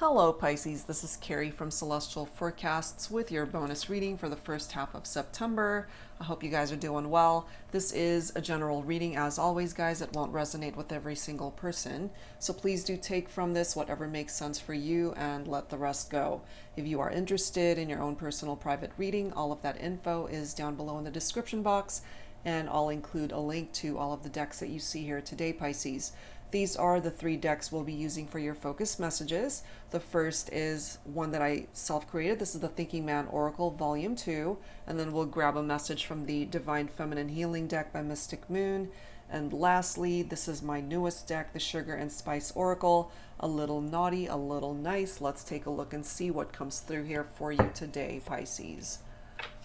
Hello Pisces, this is Carrie from Celestial Forecasts with your bonus reading for the first half of September. I hope you guys are doing well. This is a general reading. As always, guys, it won't resonate with every single person. So please do take from this whatever makes sense for you and let the rest go. If you are interested in your own personal private reading, all of that info is down below in the description box, and I'll include a link to all of the decks that you see here today, Pisces. These are the 3 decks we'll be using for your focus messages. The first is one that I self-created. This is the Thinking Man Oracle Volume 2. And then we'll grab a message from the Divine Feminine Healing deck by Mystic Moon. And lastly, this is my newest deck, the Sugar and Spice Oracle. A little naughty, a little nice. Let's take a look and see what comes through here for you today, Pisces.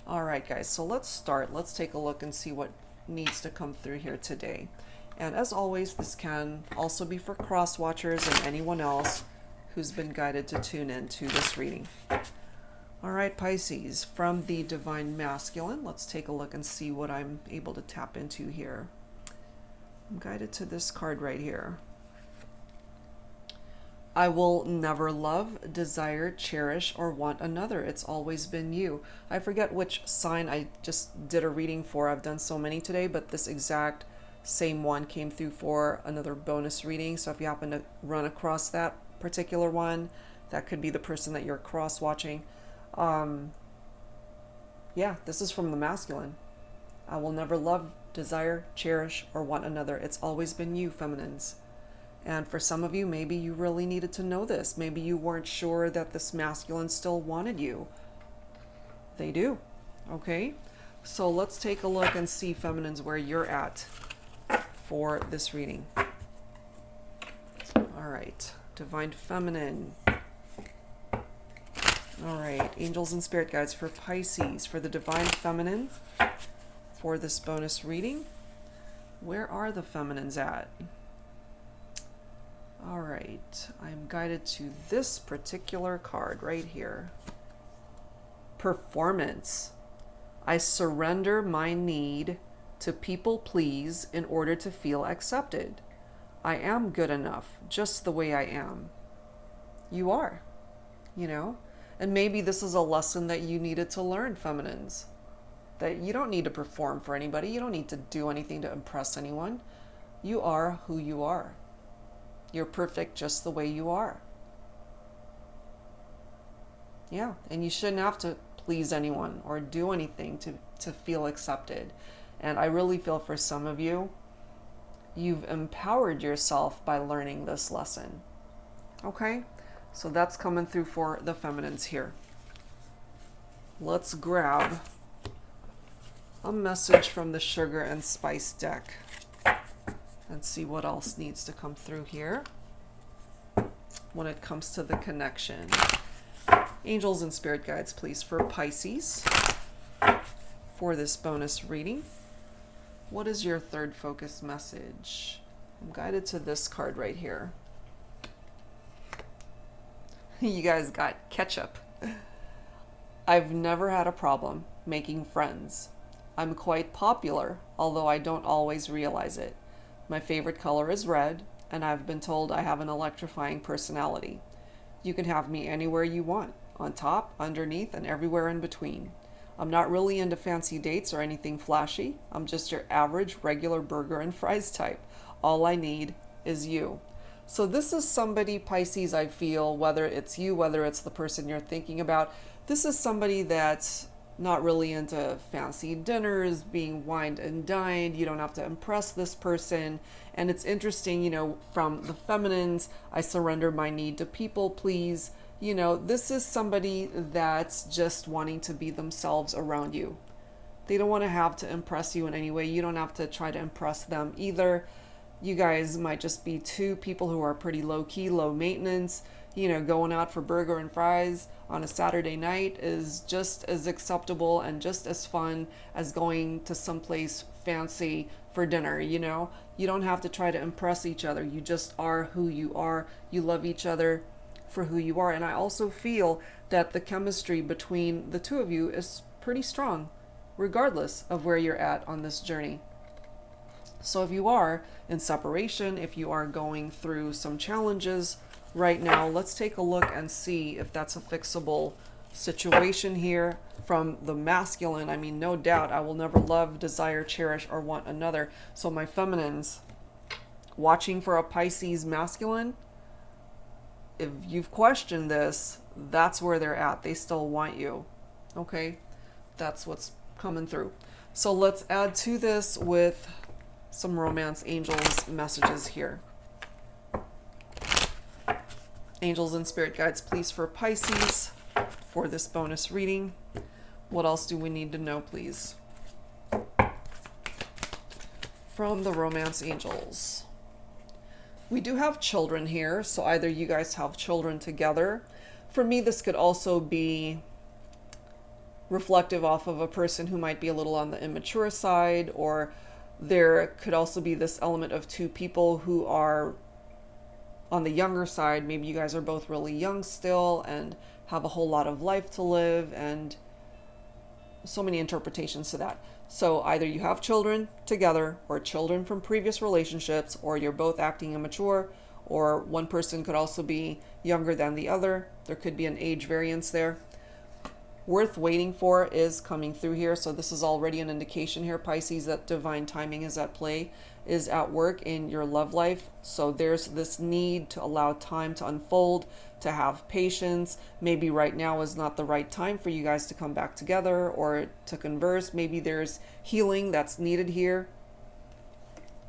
All right, guys, so let's start. Let's take a look and see what needs to come through here today. And as always, this can also be for cross watchers and anyone else who's been guided to tune in to this reading. All right, Pisces, from the Divine Masculine, let's take a look and see what I'm able to tap into here. I'm guided to this card right here. I will never love, desire, cherish, or want another. It's always been you. I forget which sign I just did a reading for. I've done so many today, but this exact same one came through for another bonus reading. So if you happen to run across that particular one, that could be the person that you're cross watching. Yeah, this is from the masculine. I will never love, desire, cherish, or want another. It's always been you, feminines. And for some of you, maybe you really needed to know this. Maybe you weren't sure that this masculine still wanted you. They do. Okay, so let's take a look and see, feminines, where you're at for this reading. All right, Divine Feminine. All right, angels and spirit guides for Pisces, for the Divine Feminine, for this bonus reading. Where are the feminines at? All right, I'm guided to this particular card right here. Performance. I surrender my need to people please in order to feel accepted. I am good enough just the way I am. You are, you know, and maybe this is a lesson that you needed to learn, feminines, that you don't need to perform for anybody. You don't need to do anything to impress anyone. You are who you are. You're perfect just the way you are. Yeah, and you shouldn't have to please anyone or do anything to feel accepted. And I really feel for some of you, you've empowered yourself by learning this lesson. Okay, so that's coming through for the feminines here. Let's grab a message from the Sugar and Spice deck and see what else needs to come through here when it comes to the connection. Angels and spirit guides, please, for Pisces, for this bonus reading. What is your third focus message? I'm guided to this card right here. You guys got ketchup. I've never had a problem making friends. I'm quite popular, although I don't always realize it. My favorite color is red, and I've been told I have an electrifying personality. You can have me anywhere you want, on top, underneath, and everywhere in between. I'm not really into fancy dates or anything flashy. I'm just your average, regular burger and fries type. All I need is you. So this is somebody, Pisces, I feel, whether it's you, whether it's the person you're thinking about, this is somebody that's not really into fancy dinners, being wined and dined. You don't have to impress this person. And it's interesting, you know, from the feminines, I surrender my need to people please. You know, this is somebody that's just wanting to be themselves around you. They don't want to have to impress you in any way. You don't have to try to impress them either. You guys might just be two people who are pretty low-key, low maintenance. You know, going out for burger and fries on a Saturday night is just as acceptable and just as fun as going to someplace fancy for dinner. You know, you don't have to try to impress each other. You just are who you are. You love each other for who you are. And I also feel that the chemistry between the two of you is pretty strong, regardless of where you're at on this journey. So if you are in separation, if you are going through some challenges right now, let's take a look and see if that's a fixable situation here from the masculine. I mean, no doubt, I will never love, desire, cherish, or want another. So my feminines, watching for a Pisces masculine, if you've questioned this, that's where they're at. They still want you. Okay? That's what's coming through. So let's add to this with some romance angels messages here. Angels and spirit guides, please, for Pisces for this bonus reading. What else do we need to know, please? From the romance angels. We do have children here, so either you guys have children together. For me, this could also be reflective off of a person who might be a little on the immature side, or there could also be this element of two people who are on the younger side. Maybe you guys are both really young still and have a whole lot of life to live, and so many interpretations to that. So either you have children together, or children from previous relationships, or you're both acting immature, or one person could also be younger than the other. There could be an age variance there. Worth waiting for is coming through here. So this is already an indication here, Pisces, that divine timing is at play, is at work in your love life. So there's this need to allow time to unfold, to have patience. Maybe right now is not the right time for you guys to come back together or to converse. Maybe there's healing that's needed here.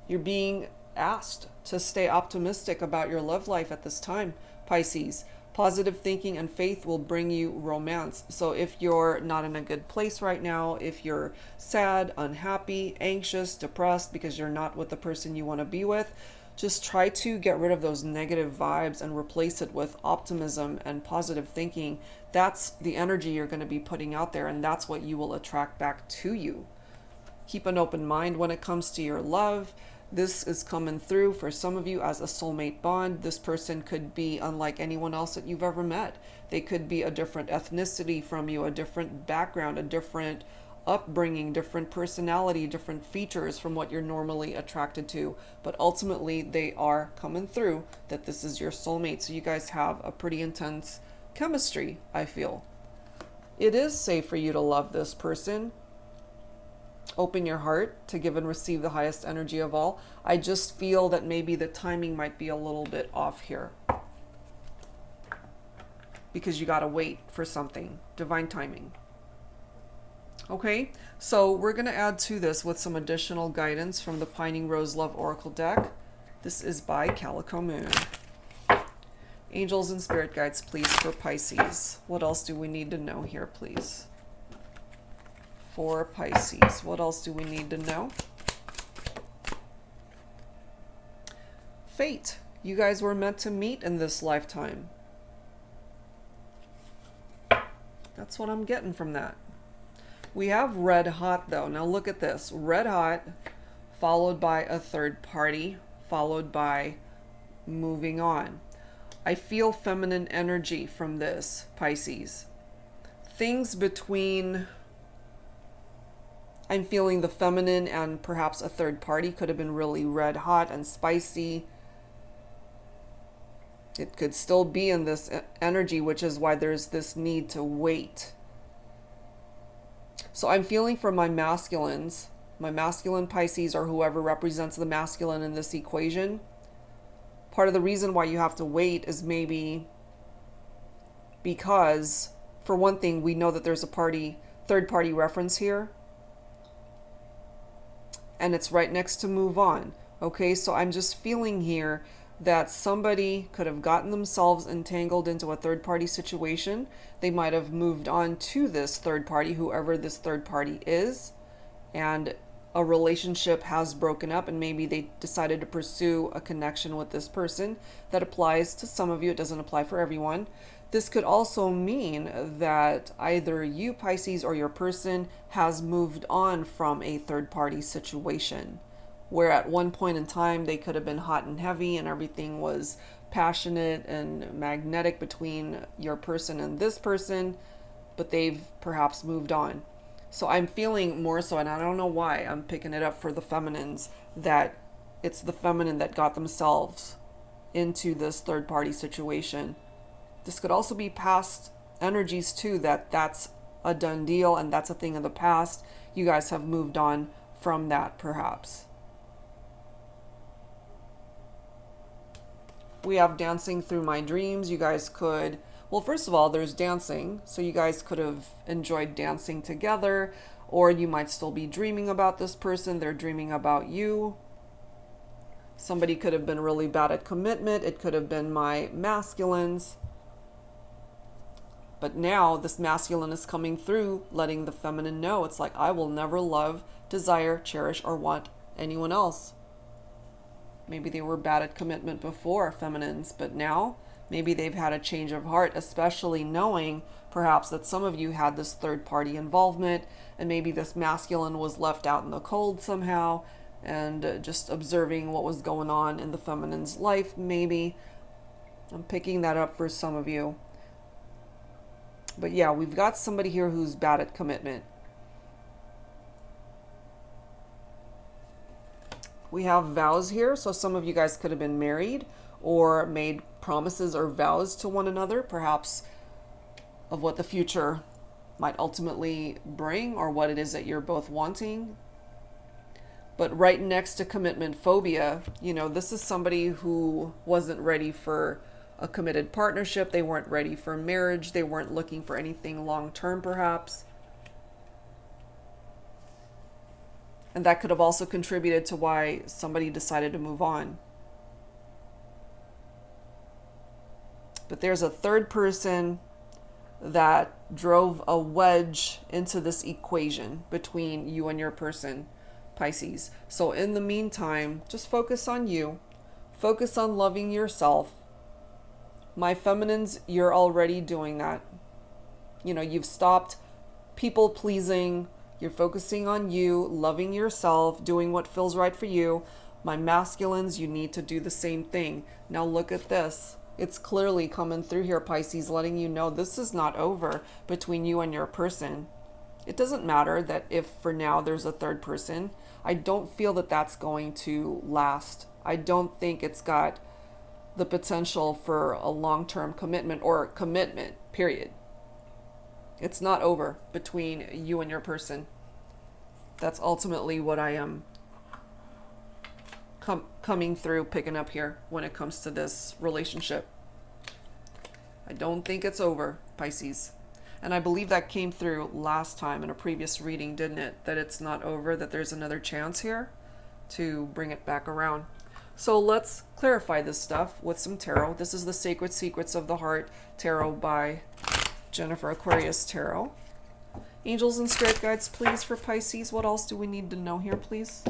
You're being asked to stay optimistic about your love life at this time, Pisces. Positive thinking and faith will bring you romance. So if you're not in a good place right now, if you're sad, unhappy, anxious, depressed because you're not with the person you want to be with, just try to get rid of those negative vibes and replace it with optimism and positive thinking. That's the energy you're going to be putting out there, and that's what you will attract back to you. Keep an open mind when it comes to your love. This is coming through for some of you as a soulmate bond. This person could be unlike anyone else that you've ever met. They could be a different ethnicity from you, a different background, a different upbringing, different personality, different features from what you're normally attracted to. But ultimately, they are coming through that this is your soulmate. So you guys have a pretty intense chemistry, I feel. It is safe for you to love this person. Open your heart to give and receive the highest energy of all. I just feel that maybe the timing might be a little bit off here, because you got to wait for something. Divine timing. Okay, so we're going to add to this with some additional guidance from the Pining Rose Love Oracle deck. This is by Calico Moon. Angels and spirit guides, please, for Pisces. What else do we need to know here, please? For Pisces, what else do we need to know? Fate. You guys were meant to meet in this lifetime. That's what I'm getting from that. We have red hot, though. Now look at this. Red hot, followed by a third party, followed by moving on. I feel feminine energy from this, Pisces. Things between... I'm feeling the feminine and perhaps a third party could have been really red hot and spicy. It could still be in this energy, which is why there's this need to wait. So I'm feeling for my masculines, my masculine Pisces, or whoever represents the masculine in this equation. Part of the reason why you have to wait is maybe because, for one thing, we know that there's a third party reference here. And it's right next to move on. Okay, so I'm just feeling here that somebody could have gotten themselves entangled into a third party situation. They might have moved on to this third party, whoever this third party is, and a relationship has broken up, and maybe they decided to pursue a connection with this person. That applies to some of you. It doesn't apply for everyone. This could also mean that either you, Pisces, or your person has moved on from a third-party situation, where at one point in time they could have been hot and heavy and everything was passionate and magnetic between your person and this person, but they've perhaps moved on. So I'm feeling more so, and I don't know why I'm picking it up for the feminines, that it's the feminine that got themselves into this third party situation. This could also be past energies too, that's a done deal and that's a thing of the past. You guys have moved on from that perhaps. We have dancing through my dreams. You guys could, well, first of all, there's dancing. So you guys could have enjoyed dancing together, or you might still be dreaming about this person. They're dreaming about you. Somebody could have been really bad at commitment. It could have been my masculines. But now this masculine is coming through, letting the feminine know. It's like, I will never love, desire, cherish, or want anyone else. Maybe they were bad at commitment before, feminines, but now maybe they've had a change of heart, especially knowing perhaps that some of you had this third party involvement, and maybe this masculine was left out in the cold somehow, and just observing what was going on in the feminine's life. Maybe I'm picking that up for some of you. But yeah, we've got somebody here who's bad at commitment. We have vows here, so some of you guys could have been married or made promises or vows to one another, perhaps of what the future might ultimately bring or what it is that you're both wanting. But right next to commitment phobia, you know, this is somebody who wasn't ready for a committed partnership. They weren't ready for marriage. They weren't looking for anything long-term, perhaps. And that could have also contributed to why somebody decided to move on. But there's a third person that drove a wedge into this equation between you and your person, Pisces. So in the meantime, just focus on you. Focus on loving yourself. My feminines, you're already doing that. You know, you've stopped people pleasing. You're focusing on you, loving yourself, doing what feels right for you. My masculines, you need to do the same thing. Now look at this. It's clearly coming through here, Pisces, letting you know this is not over between you and your person. It doesn't matter that if for now there's a third person. I don't feel that that's going to last. I don't think it's got the potential for a long-term commitment or commitment, period. It's not over between you and your person. That's ultimately what I am coming through, picking up here when it comes to this relationship. I don't think it's over, Pisces. And I believe that came through last time in a previous reading, didn't it? That it's not over, that there's another chance here to bring it back around. So let's clarify this stuff with some tarot. This is the Sacred Secrets of the Heart Tarot by Jennifer Aquarius Tarot. Angels and spirit guides, please, for Pisces. What else do we need to know here, please?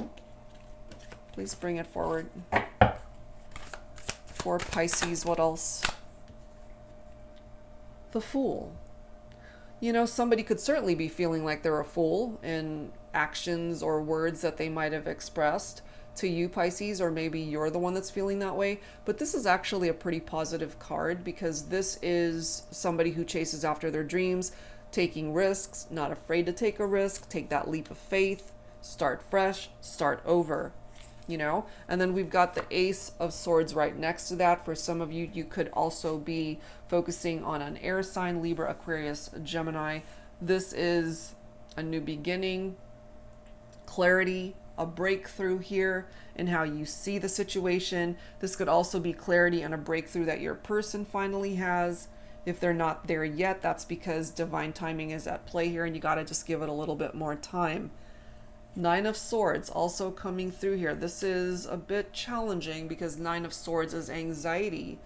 Please bring it forward. For Pisces, what else? The Fool. You know, somebody could certainly be feeling like they're a fool in actions or words that they might have expressed to you, Pisces, or maybe you're the one that's feeling that way. But this is actually a pretty positive card because this is somebody who chases after their dreams, taking risks, not afraid to take a risk, take that leap of faith, start fresh, start over, you know? And then we've got the Ace of Swords right next to that. For some of you, you could also be focusing on an air sign, Libra, Aquarius, Gemini. This is a new beginning, clarity, a breakthrough here in how you see the situation. This could also be clarity and a breakthrough that your person finally has. If they're not there yet, that's because divine timing is at play here and you got to just give it a little bit more time. Nine of Swords also coming through here. This is a bit challenging because Nine of Swords is anxiety.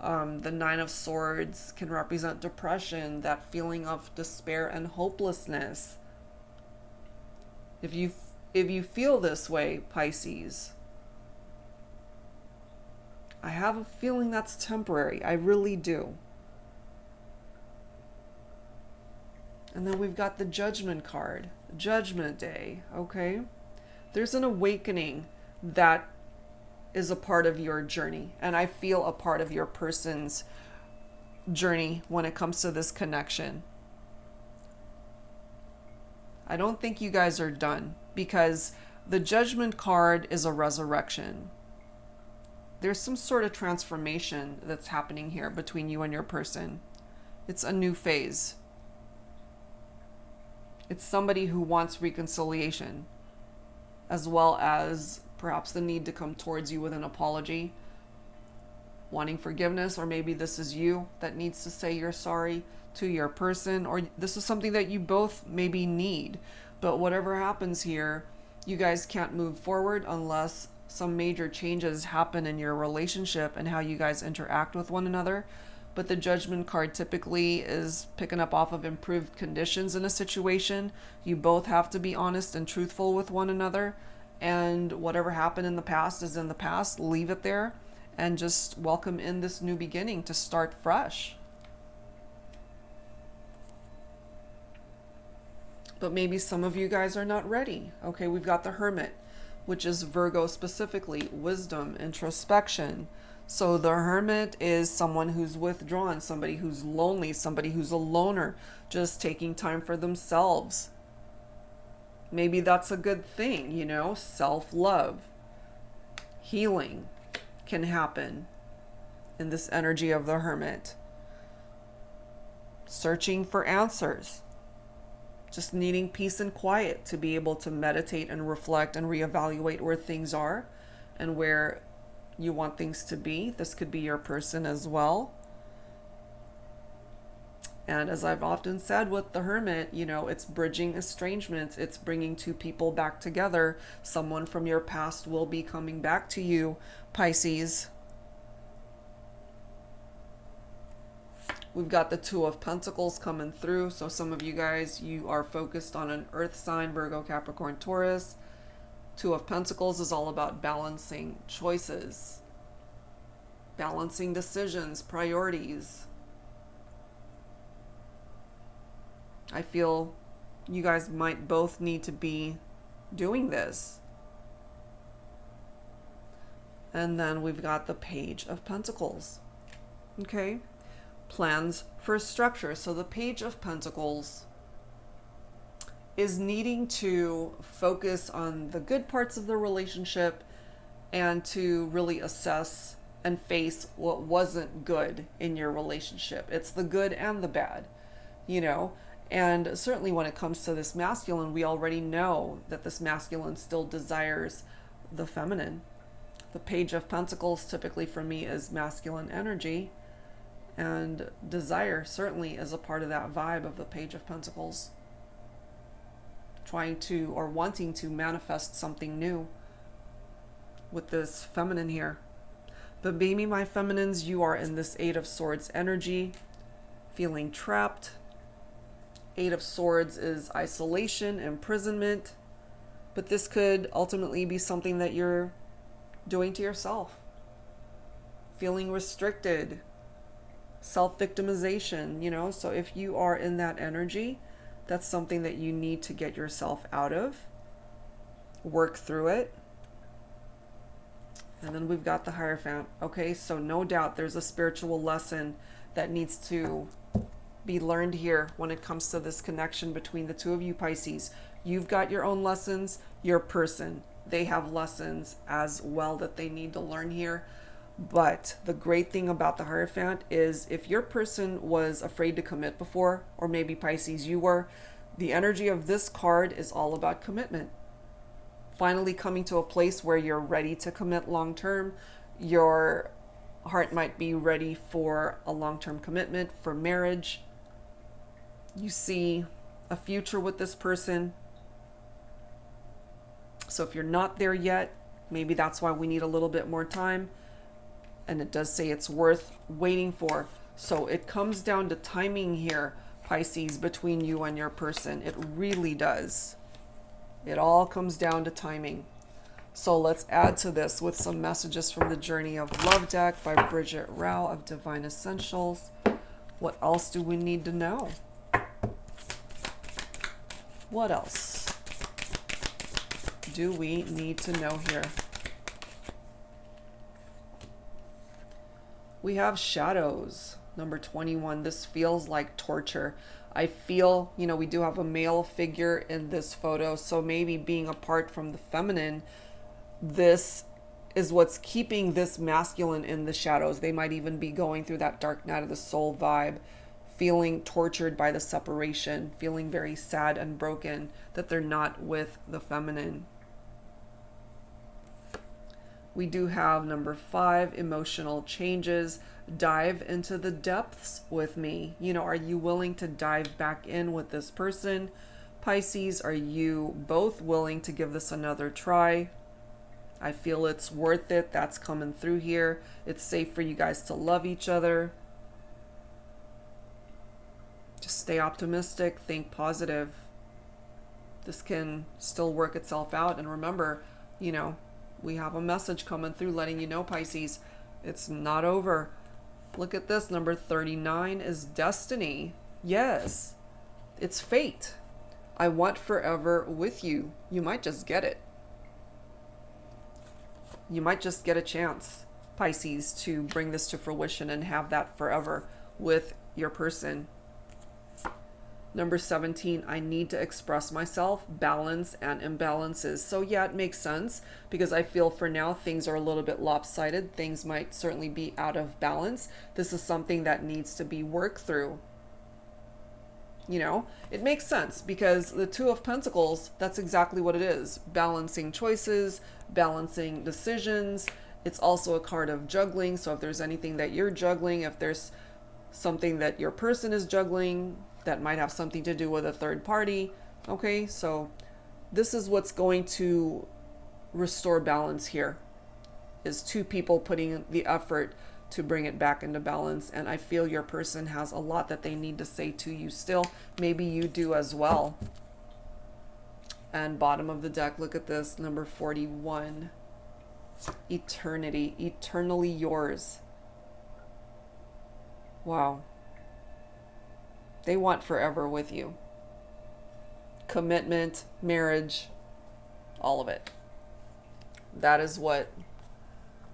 The Nine of Swords can represent depression, that feeling of despair and hopelessness. If you feel this way, Pisces, I have a feeling that's temporary. I really do. And then we've got the Judgment card, Judgment Day, okay? There's an awakening that is a part of your journey, and I feel a part of your person's journey when it comes to this connection. I don't think you guys are done, because the Judgment card is a resurrection. There's some sort of transformation that's happening here between you and your person. It's a new phase. It's somebody who wants reconciliation, as well as perhaps the need to come towards you with an apology, wanting forgiveness, or maybe this is you that needs to say you're sorry to your person, or this is something that you both maybe need. But whatever happens here, you guys can't move forward unless some major changes happen in your relationship and how you guys interact with one another. But the Judgment card typically is picking up off of improved conditions in a situation. You both have to be honest and truthful with one another, and whatever happened in the past is in the past. Leave it there and just welcome in this new beginning to start fresh. But maybe some of you guys are not ready. Okay, we've got the Hermit, which is Virgo specifically, wisdom, introspection. So the Hermit is someone who's withdrawn, somebody who's lonely, somebody who's a loner, just taking time for themselves. Maybe that's a good thing, you know, self-love. Healing can happen in this energy of the Hermit. Searching for answers. Just needing peace and quiet to be able to meditate and reflect and reevaluate where things are and where you want things to be. This could be your person as well. And as I've often said with the Hermit, you know, it's bridging estrangements. It's bringing two people back together. Someone from your past will be coming back to you, Pisces. We've got the Two of Pentacles coming through. So some of you guys, you are focused on an earth sign, Virgo, Capricorn, Taurus. Two of Pentacles is all about balancing choices, balancing decisions, priorities. I feel you guys might both need to be doing this. And then we've got the Page of Pentacles. Okay. Plans for structure. So the Page of Pentacles is needing to focus on the good parts of the relationship and to really assess and face what wasn't good in your relationship. It's the good and the bad, you know. And certainly when it comes to this masculine, we already know that this masculine still desires the feminine. The Page of Pentacles typically for me is masculine energy. And desire certainly is a part of that vibe of the Page of Pentacles. Trying to or wanting to manifest something new with this feminine here. But baby, my feminines, you are in this Eight of Swords energy, feeling trapped. Eight of Swords is isolation, imprisonment. But this could ultimately be something that you're doing to yourself. Feeling restricted. Self-victimization, you know. So if you are in that energy, that's something that you need to get yourself out of. Work through it. And then we've got the Hierophant. Okay, so no doubt there's a spiritual lesson that needs to be learned here when it comes to this connection between the two of you, Pisces. You've got your own lessons. Your person, they have lessons as well that they need to learn here. But the great thing about the Hierophant is if your person was afraid to commit before, or maybe Pisces you were, the energy of this card is all about commitment. Finally coming to a place where you're ready to commit long term. Your heart might be ready for a long-term commitment, for marriage. You see a future with this person. So if you're not there yet, maybe that's why we need a little bit more time. And it does say it's worth waiting for. So it comes down to timing here, Pisces, between you and your person. It really does. It all comes down to timing. So let's add to this with some messages from the Journey of Love deck by Bridget Rao of Divine Essentials. What else do we need to know? What else do we need to know here? We have shadows, number 21. This feels like torture. I feel, you know, we do have a male figure in this photo, so maybe being apart from the feminine, this is what's keeping this masculine in the shadows. They might even be going through that dark night of the soul vibe, feeling tortured by the separation, feeling very sad and broken that they're not with the feminine. We do have number 5, emotional changes. Dive into the depths with me. You know, are you willing to dive back in with this person? Pisces, are you both willing to give this another try? I feel it's worth it. That's coming through here. It's safe for you guys to love each other. Just stay optimistic, think positive. This can still work itself out. And remember, you know, we have a message coming through letting you know, Pisces, it's not over. Look at this. Number 39 is destiny. Yes, it's fate. I want forever with you. You might just get it. You might just get a chance, Pisces, to bring this to fruition and have that forever with your person. Number 17, I need to express myself, balance and imbalances. So yeah, it makes sense because I feel for now things are a little bit lopsided. Things might certainly be out of balance. This is something that needs to be worked through. You know, it makes sense because the Two of Pentacles, that's exactly what it is. Balancing choices, balancing decisions. It's also a card of juggling. So if there's anything that you're juggling, if there's something that your person is juggling, that might have something to do with a third party. Okay, so this is what's going to restore balance here, is two people putting the effort to bring it back into balance. And I feel your person has a lot that they need to say to you still. Maybe you do as well. And bottom of the deck, look at this, number 41. Eternity, eternally yours. Wow. They want forever with you. Commitment, marriage, all of it. That is what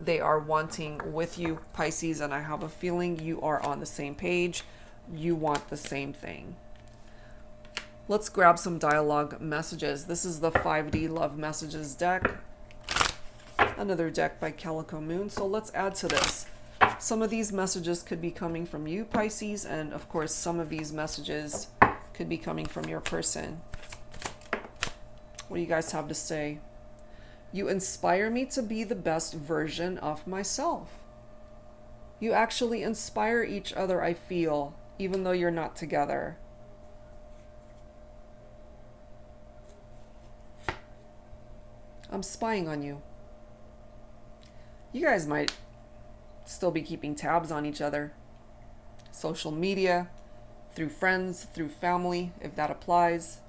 they are wanting with you, Pisces, and I have a feeling you are on the same page. You want the same thing. Let's grab some dialogue messages. This is the 5D Love Messages deck. Another deck by Calico Moon. So let's add to this. Some of these messages could be coming from you, Pisces, and of course some of these messages could be coming from your person. What do you guys have to say? You inspire me to be the best version of myself. You actually inspire each other, I feel, even though you're not together. I'm spying on you. You guys might still be keeping tabs on each other. Social media, through friends, through family, if that applies.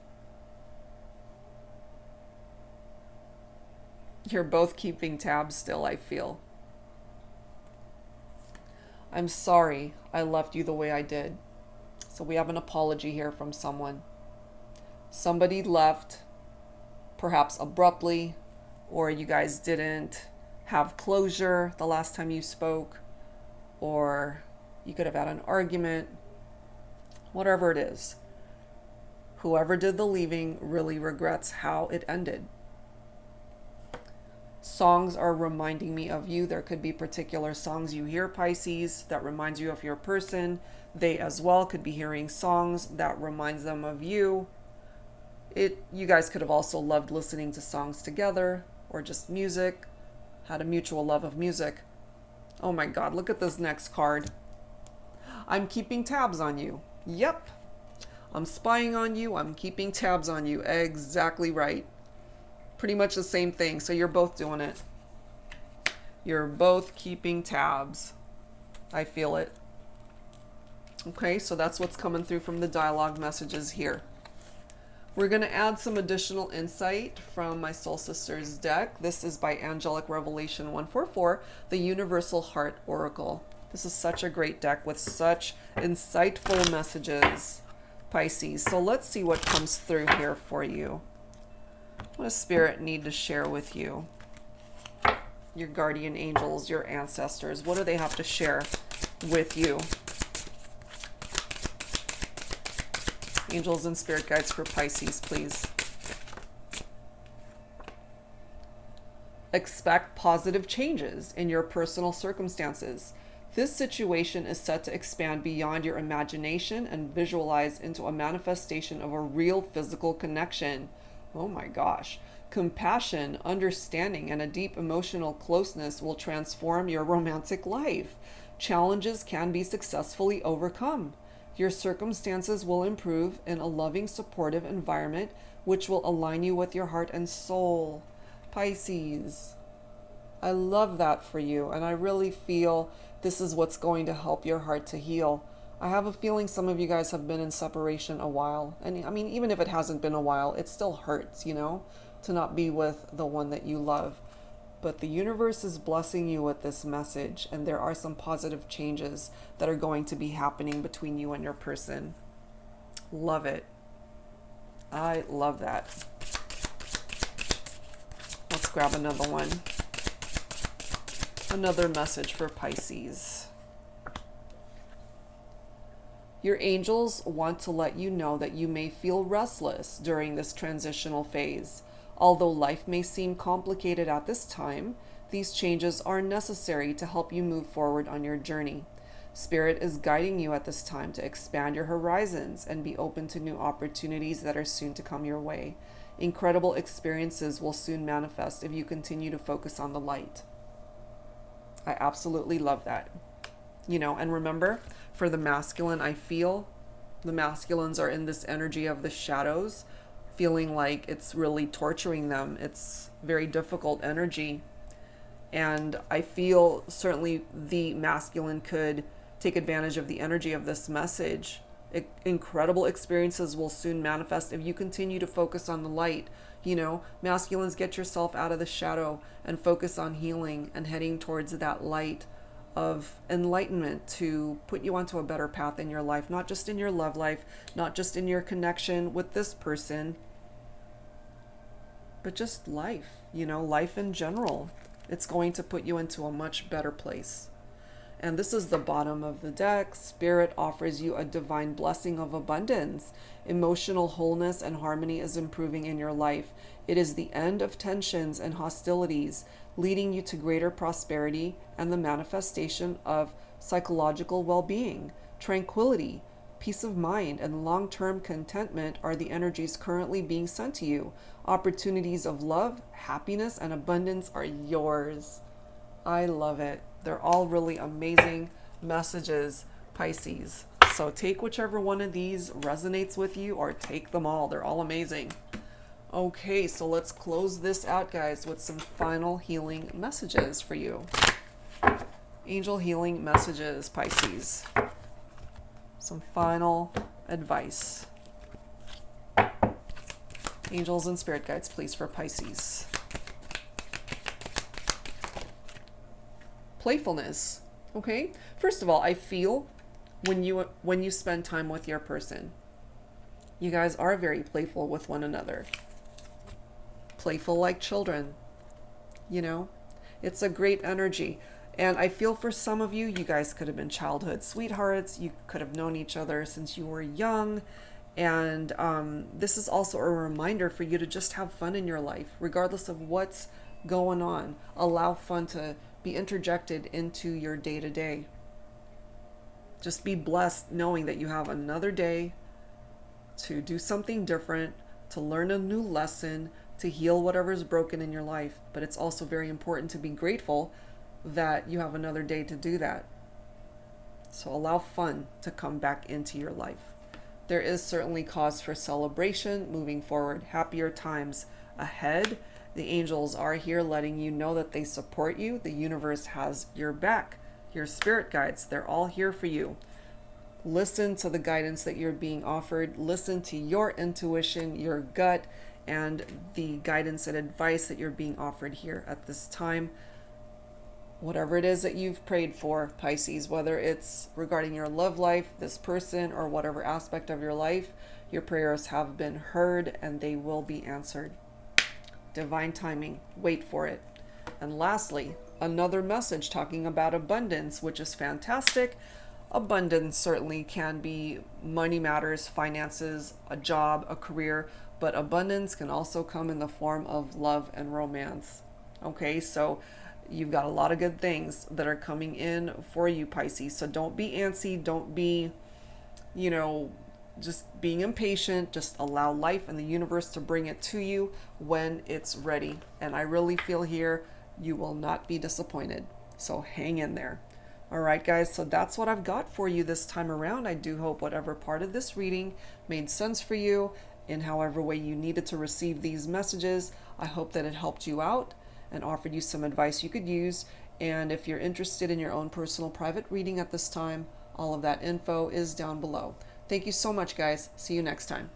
You're both keeping tabs still, I feel. I'm sorry I left you the way I did. So we have an apology here from someone. Somebody left, perhaps abruptly, or you guys didn't have closure the last time you spoke, or you could have had an argument. Whatever it is, whoever did the leaving really regrets how it ended. Songs are reminding me of you. There could be particular songs you hear, Pisces, that reminds you of your person. They as well could be hearing songs that reminds them of you. You guys could have also loved listening to songs together, or just music, had a mutual love of music. Oh my God, look at this next card. I'm keeping tabs on you. Yep. I'm spying on you. I'm keeping tabs on you. Exactly right. Pretty much the same thing. So you're both doing it. You're both keeping tabs. I feel it. Okay, so that's what's coming through from the dialogue messages here. We're going to add some additional insight from my Soul Sisters deck. This is by Angelic Revelation 144, the Universal Heart Oracle. This is such a great deck with such insightful messages, Pisces. So let's see what comes through here for you. What does Spirit need to share with you? Your guardian angels, your ancestors, what do they have to share with you? Angels and spirit guides for Pisces, please. Expect positive changes in your personal circumstances. This situation is set to expand beyond your imagination and visualize into a manifestation of a real physical connection. Oh my gosh. Compassion, understanding, and a deep emotional closeness will transform your romantic life. Challenges can be successfully overcome. Your circumstances will improve in a loving, supportive environment, which will align you with your heart and soul. Pisces, I love that for you, and I really feel this is what's going to help your heart to heal. I have a feeling some of you guys have been in separation a while, and I mean, even if it hasn't been a while, it still hurts, you know, to not be with the one that you love. But the universe is blessing you with this message, and there are some positive changes that are going to be happening between you and your person. Love it. I love that. Let's grab another one. Another message for Pisces. Your angels want to let you know that you may feel restless during this transitional phase. Although life may seem complicated at this time, these changes are necessary to help you move forward on your journey. Spirit is guiding you at this time to expand your horizons and be open to new opportunities that are soon to come your way. Incredible experiences will soon manifest if you continue to focus on the light. I absolutely love that. You know, and remember, for the masculine, I feel the masculines are in this energy of the shadows, feeling like it's really torturing them. It's very difficult energy. And I feel certainly the masculine could take advantage of the energy of this message. Incredible experiences will soon manifest if you continue to focus on the light. You know, masculines, get yourself out of the shadow and focus on healing and heading towards that light of enlightenment to put you onto a better path in your life, not just in your love life, not just in your connection with this person, but just life, you know, life in general. It's going to put you into a much better place. And this is the bottom of the deck. Spirit offers you a divine blessing of abundance. Emotional wholeness and harmony is improving in your life. It is the end of tensions and hostilities, leading you to greater prosperity and the manifestation of psychological well-being. Tranquility, peace of mind, and long-term contentment are the energies currently being sent to you. Opportunities of love, happiness, and abundance are yours. I love it. They're all really amazing messages, Pisces. So take whichever one of these resonates with you, or take them all. They're all amazing. Okay, so let's close this out, guys, with some final healing messages for you. Angel healing messages, Pisces. Some final advice. Angels and spirit guides, please, for Pisces. Playfulness. Okay, first of all, I feel when you spend time with your person, you guys are very playful with one another. Playful like children, you know, it's a great energy. And I feel for some of you, you guys could have been childhood sweethearts. You could have known each other since you were young. And this is also a reminder for you to just have fun in your life, regardless of what's going on. Allow fun to be interjected into your day-to-day. Just be blessed knowing that you have another day to do something different, to learn a new lesson, to heal whatever's broken in your life. But it's also very important to be grateful that you have another day to do that. So allow fun to come back into your life. There is certainly cause for celebration moving forward. Happier times ahead. The angels are here letting you know that they support you. The universe has your back. Your spirit guides, they're all here for you. Listen to the guidance that you're being offered. Listen to your intuition, your gut, and the guidance and advice that you're being offered here at this time. Whatever it is that you've prayed for, Pisces, whether it's regarding your love life, this person, or whatever aspect of your life, your prayers have been heard and they will be answered. Divine timing. Wait for it. And lastly, another message talking about abundance, which is fantastic. abundance certainly can be money matters, finances, a job, a career, but abundance can also come in the form of love and romance. Okay, so you've got a lot of good things that are coming in for you, Pisces. So don't be antsy, don't be, you know, just being impatient. Just allow life and the universe to bring it to you when it's ready. And I really feel here you will not be disappointed. So hang in there. All right, guys, so that's what I've got for you this time around. I do hope whatever part of this reading made sense for you in however way you needed to receive these messages. I hope that it helped you out and offered you some advice you could use. And if you're interested in your own personal private reading at this time, all of that info is down below. Thank you so much, guys. See you next time.